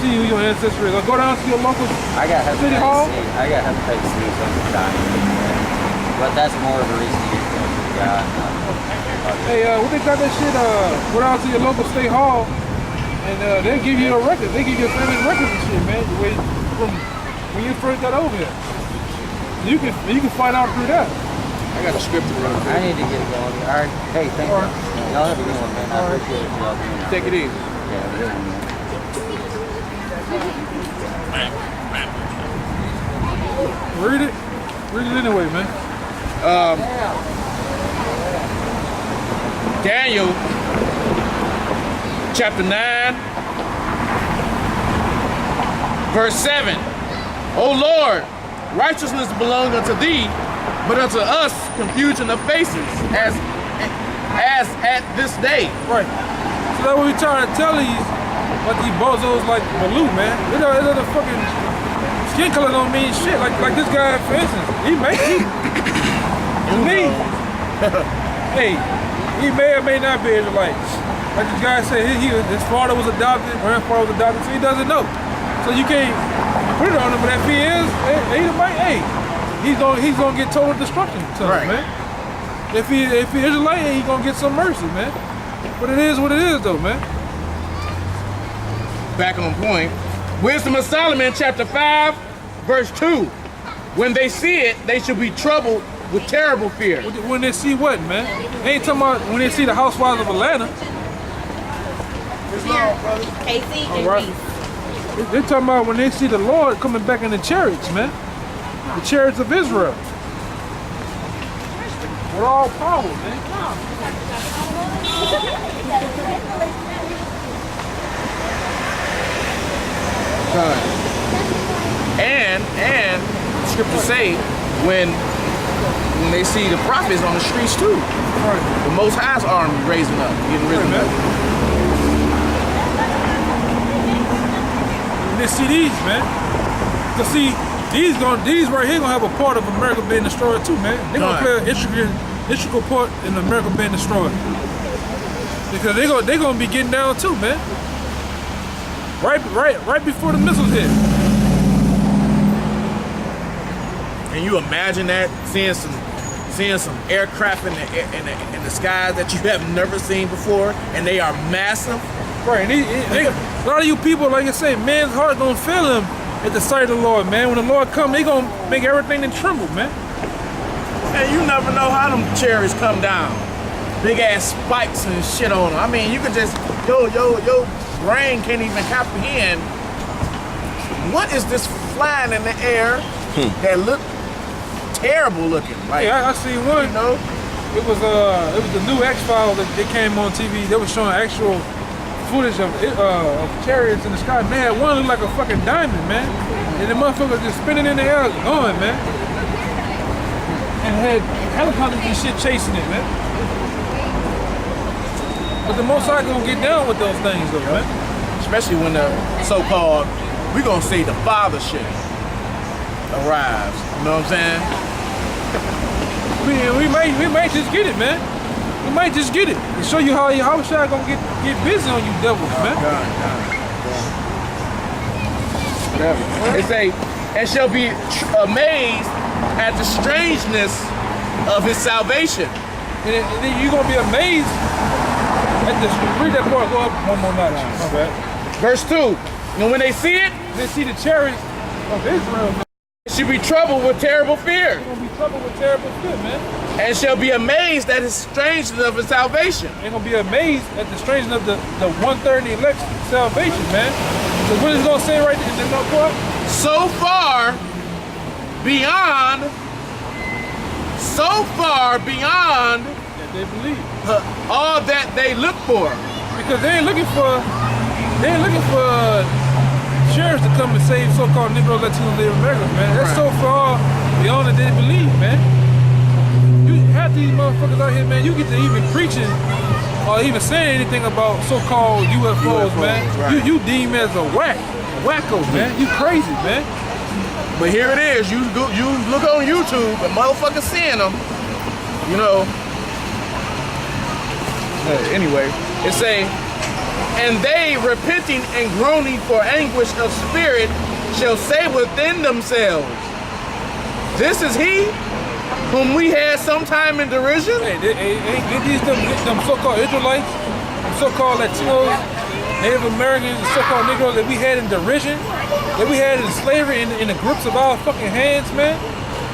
see who your ancestor is. Or go down to your local city hall. I got hepatitis C, so I'm dying. But that's more of a reason to get close to God. Hey, what they got that shit, go down to your local state hall and they'll give you a record. They give you a family records and shit, man. From when you first got over here. You can find out through that. I got a script to run. I need to get it going. All right. Hey, thank you. Y'all have a good one, man. I appreciate it. Y'all doing it. Take it easy. Yeah, good one, man. Read it. Read it anyway, man. Daniel, chapter 9, verse 7. O Lord, righteousness belongs unto thee, but unto us confusion of faces, as at this day. Right. So that's what we trying to tell these, but these bozos like Baloo, man. It doesn't fucking skin color don't mean shit. Like this guy, for instance, he may or may not be Israelite. Like this guy said, his father was adopted, grandfather was adopted, so he doesn't know. So you can't put it on him, but if he is, he's gonna get total destruction to him, man. If he Israelite, he's gonna get some mercy, man. But it is what it is, though, man. Back on point. Wisdom of Solomon, chapter 5, verse 2. When they see it, they should be troubled with terrible fear. When they see what, man? They ain't talking about when they see the housewives of Atlanta. Casey and Reese. They're talking about when they see the Lord coming back in the chariots, man. The chariots of Israel. With all power, man. And scriptures say when they see the prophets on the streets too. Right. The Most High's army raising up, getting risen up. And they see these, man. To see these right here gonna have a part of America being destroyed too, man. They're gonna play an integral part in America being destroyed. Because they're gonna be getting down too, man. Right before the missiles hit. Can you imagine that? Seeing some aircraft in the skies that you have never seen before, and they are massive. Right, and a lot of you people, like I say, man's heart gonna fail him at the sight of the Lord, man. When the Lord come, he gonna make everything to tremble, man. And you never know how them chariots come down. Big ass spikes and shit on them. I mean, you can just, your brain can't even comprehend what is this flying in the air that look terrible looking. Like, yeah, I seen one. You know, it was the new X-Files that they came on TV. They were showing actual footage of chariots in the sky. Man, one looked like a fucking diamond, man. And the motherfucker just spinning in the air going, man. And had helicopters and shit chasing it, man. But the Most High gonna get down with those things, though, man. Especially when the so-called, we gonna say the father shit arrives. You know what I'm saying? We might just get it, man. We might just get it and show you how Yahushua gonna get busy on you devils, man. Whatever. It say, and shall be amazed at the strangeness of his salvation. And then you're gonna be amazed at this. Read that part. Go up one more notch. My bad. Verse 2. And when they see it, they see the chariots of Israel, man. Should be troubled with terrible fear. They're gonna be troubled with terrible fear, man. And shall be amazed at his strangeness of his salvation. They're gonna be amazed at the strangeness of the 1/3 elect salvation, man. So what is it gonna say right in the part? So far beyond that they believe. All that they look for. Because they ain't looking for sheriffs to come and save so-called Negro, Latino, Native Americans, man. That's so far beyond that they believe, man. You have these motherfuckers out here, man. You get to even preaching or even saying anything about so-called UFOs, man. Right. You deem as a wacko, man. You crazy, man. But here it is. You look on YouTube, and motherfuckers seeing them. You know. Anyway, it say And they, repenting and groaning for anguish of spirit, shall say within themselves, this is he whom we had sometime in derision? Hey, these them so-called Israelites, them so-called Latinos, Native Americans, the so-called Negroes that we had in derision, that we had in slavery in the grips of our fucking hands, man.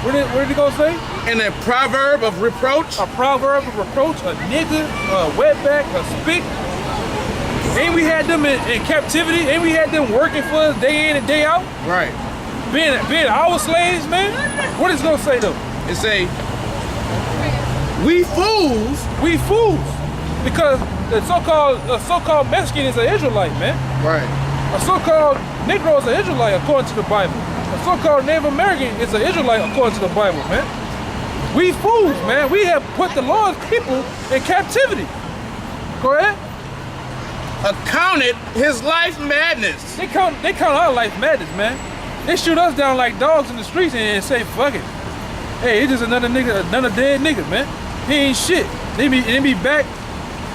What did he gonna say? In a proverb of reproach? A proverb of reproach, a nigga, a wetback, a spick. Ain't we had them in captivity? Ain't we had them working for us day in and day out? Right. Being our slaves, man? What is it gonna say though? It say, we fools. We fools. Because the so-called Mexican is an Israelite, man. Right. A so-called Negro is an Israelite according to the Bible. A so-called Native American is an Israelite according to the Bible, man. We fools, man. We have put the Lord's people in captivity. Go ahead. Accounted his life madness. They count our life madness, man. They shoot us down like dogs in the streets and say, fuck it. Hey, it's just another nigga, another dead nigga, man. He ain't shit. They be back,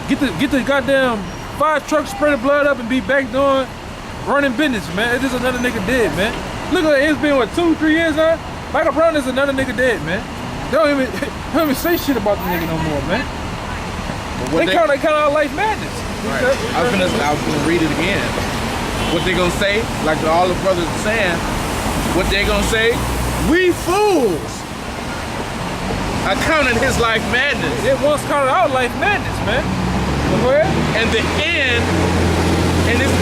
get the goddamn 5 trucks, spray the blood up and be back doing running business, man. It's just another nigga dead, man. Look at it, it's been what, 2-3 years now? Michael Brown is another nigga dead, man. They don't even say shit about the nigga no more, man. They count our life madness. Right. I was gonna read it again. What they gonna say, like all the brothers are saying, what they gonna say? We fools accounted his life madness. It once counted our life madness, man. Go ahead. And his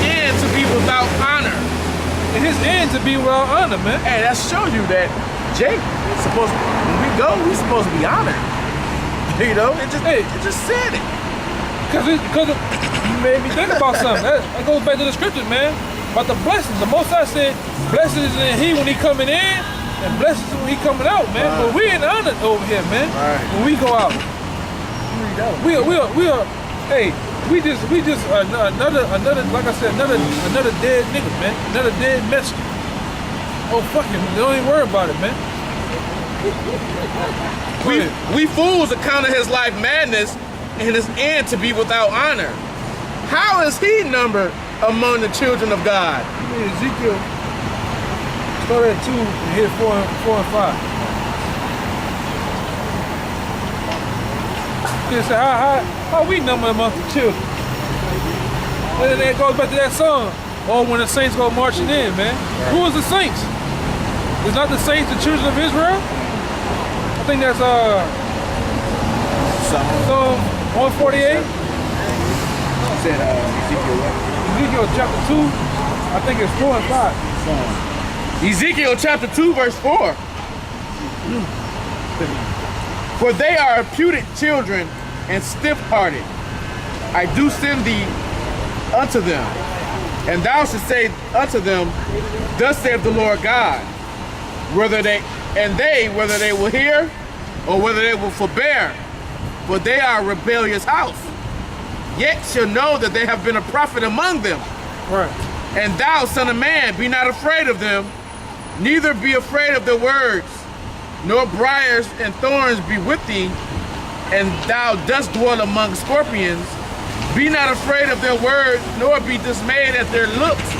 end to be without honor. And his end to be without honor, man. Hey, that show you that Jake is supposed to, when we go, we supposed to be honored. You know, it just said it. Because you made me think about something. That goes back to the scriptures, man. About the blessings. The Most High said, blessed is he when he coming in, and blessed is when he coming out, man. Right. But we in honor over here, man. Right. When we go out, we are. Hey, we just another like I said, another dead nigga, man. Another dead Mexican. Oh fuck him. Don't even worry about it, man. We fools accounted his life madness and his end to be without honor. How is he numbered among the children of God? Ezekiel start at 2 and hit 4 and 5. So how we number amongst the children? And then it goes back to that song. Oh, when the saints go marching in, man. Right. Who is the saints? Is not the saints the children of Israel? I think that's Psalm 148. Said Ezekiel what? Ezekiel chapter 2, I think it's 4 and 5. Ezekiel chapter 2, verse 4. For they are reputed children and stiff-hearted. I do send thee unto them, and thou shalt say unto them, thus saith the Lord God, whether they will hear or whether they will forbear, for they are a rebellious house. Yet shall know that they have been a prophet among them. Right. And thou, son of man, be not afraid of them, neither be afraid of their words, nor briars and thorns be with thee, and thou dost dwell among scorpions. Be not afraid of their words, nor be dismayed at their looks,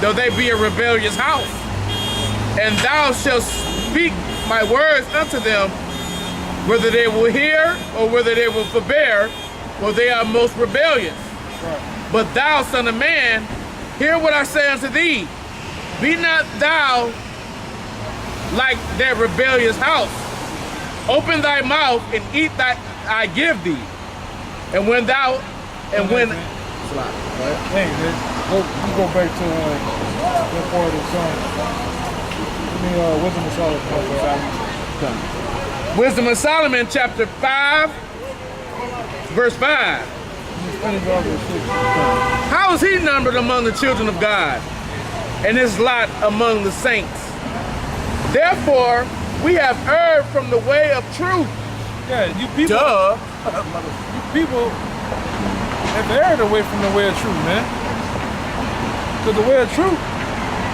though they be a rebellious house. And thou shalt speak my words unto them, whether they will hear or whether they will forbear, for they are most rebellious. Right. But thou, son of man, hear what I say unto thee. Be not thou like that rebellious house. Open thy mouth and eat that I give thee. And when thou, and when... Hey, man, go back to that part of the song. Wisdom of Solomon. Wisdom of Solomon, chapter 5, verse 5. How is he numbered among the children of God, and his lot among the saints? Therefore, we have erred from the way of truth. Yeah, you people. Duh. You people have erred away from the way of truth, man. Because the way of truth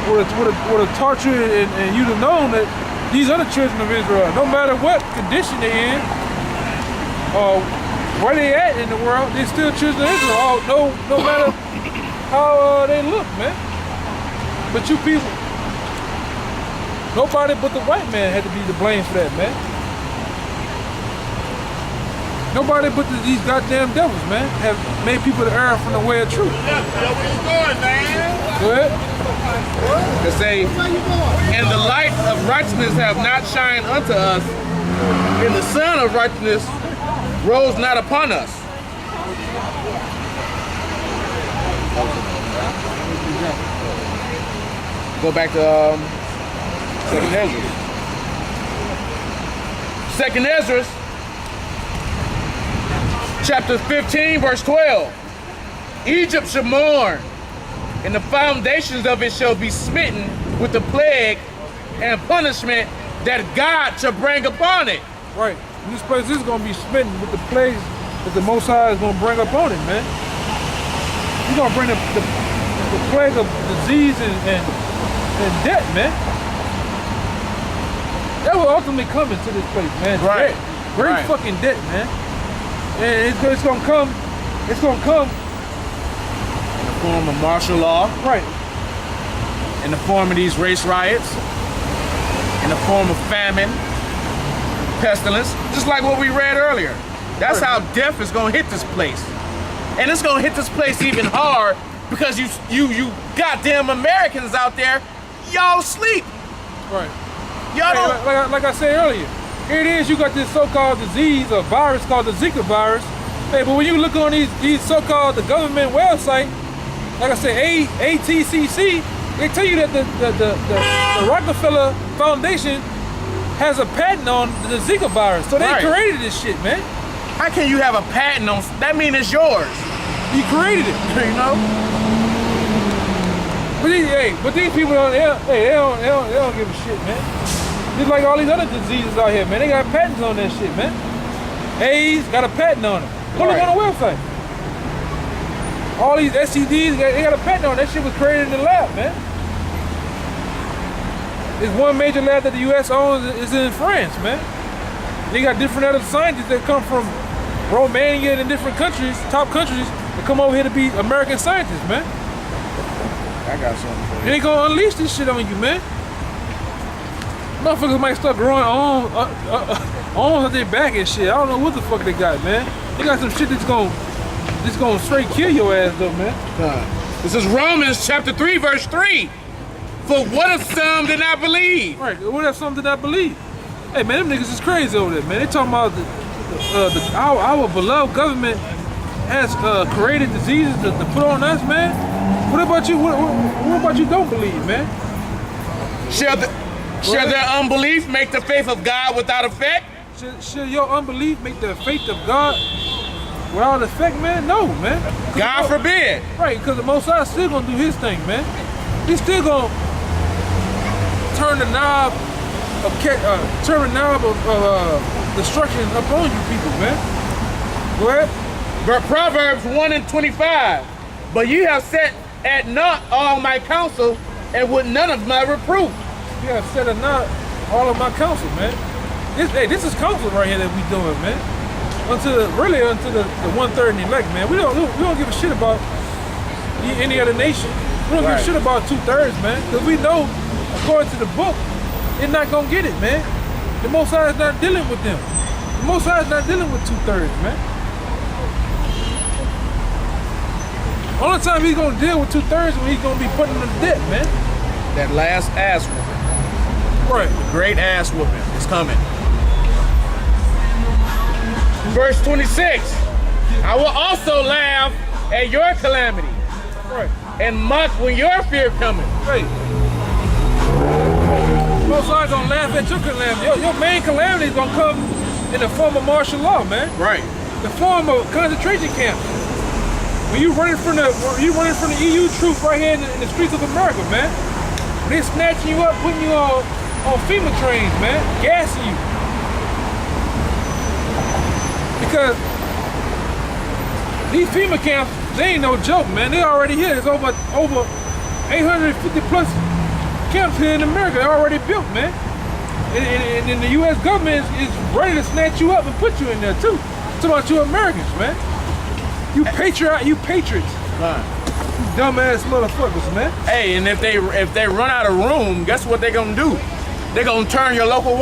would have taught you and you'd have known that these are the children of Israel. No matter what condition they're in, or where they at in the world, they're still children of Israel. No matter how they look, man. But you people, nobody but the white man had to be to blame for that, man. Nobody but these goddamn devils, man, have made people err from the way of truth. Yeah, where you going, man? Go ahead. To say, and the light of righteousness have not shined unto us, and the sun of righteousness rose not upon us. Go back to Second Ezra. Second Ezra, chapter 15, verse 12. Egypt shall mourn, and the foundations of it shall be smitten with the plague and punishment that God shall bring upon it. Right. And this place is going to be smitten with the plagues that the Most High is going to bring upon it, man. He's going to bring the plague of disease and death, man. That will ultimately come into this place, man. Right. Great fucking debt, man. And it's going to come. It's going to come In the form of martial law, right. in the form of these race riots, in the form of famine, pestilence, just like what we read earlier. That's how death is gonna hit this place. And it's gonna hit this place even hard because you goddamn Americans out there, y'all sleep. Right. Y'all don't. Like I said earlier, here it is, you got this so-called disease or virus called the Zika virus. Hey, but when you look on these so-called the government website, like I said, ATCC, they tell you that the Rockefeller Foundation has a patent on the Zika virus. So they created this shit, man. How can you have a patent on? That means it's yours. You created it, you know. But these people don't give a shit, man. Just like all these other diseases out here, man. They got patents on that shit, man. AIDS got a patent on it. Go look on the website. All these STDs, they got a patent on it. That shit was created in the lab, man. There's one major lab that the U.S. owns is in France, man. They got different other scientists that come from Romania and different countries, top countries, that come over here to be American scientists, man. I got something for you. They ain't gonna unleash this shit on you, man. Motherfuckers might start growing arms at their back and shit. I don't know what the fuck they got, man. They got some shit that's gonna straight kill your ass though, man. This is Romans chapter 3, verse 3. For what if some did not believe? Right, what if some did not believe? Hey man, them niggas is crazy over there, man. They talking about our beloved government has created diseases to put on us, man. What about you? What about you don't believe, man? Shall their unbelief make the faith of God without effect? Should your unbelief make the faith of God without effect, man? No, man. God forbid. Right, because the Most High still gonna do his thing, man. He's still gonna turn the knob of destruction upon you people, man. Go ahead. But Proverbs 1:25. But you have set at naught all my counsel, and with none of my reproof. You have set at naught all of my counsel, man. This is counsel right here that we doing, man. Unto the 1/3 and elect, man. We don't give a shit about any other nation. We don't give a shit about 2/3, man. Because we know, according to the book, they're not gonna get it, man. The Most High is not dealing with them. The Most High is not dealing with 2/3, man. Only time he's gonna deal with 2/3 when he's gonna be putting them to death, man. That last ass whooping. Right. The great ass whooping is coming. Verse 26. I will also laugh at your calamity. Right. And mock when your fear cometh. Right. Most High gonna laugh at your calamity. Your main calamity is gonna come in the form of martial law, man. Right. The form of concentration camp. When you running from the EU troops right here in the streets of America, man. When they snatching you up, putting you on FEMA trains, man, gassing you. Because these FEMA camps, they ain't no joke, man. They already here. There's over 850 plus camps here in America. They're already built, man. And the U.S. government is ready to snatch you up and put you in there too. Talking about you Americans, man. You patriots. Right. Dumbass motherfuckers, man. Hey, and if they run out of room, guess what they gonna do? They gonna turn your local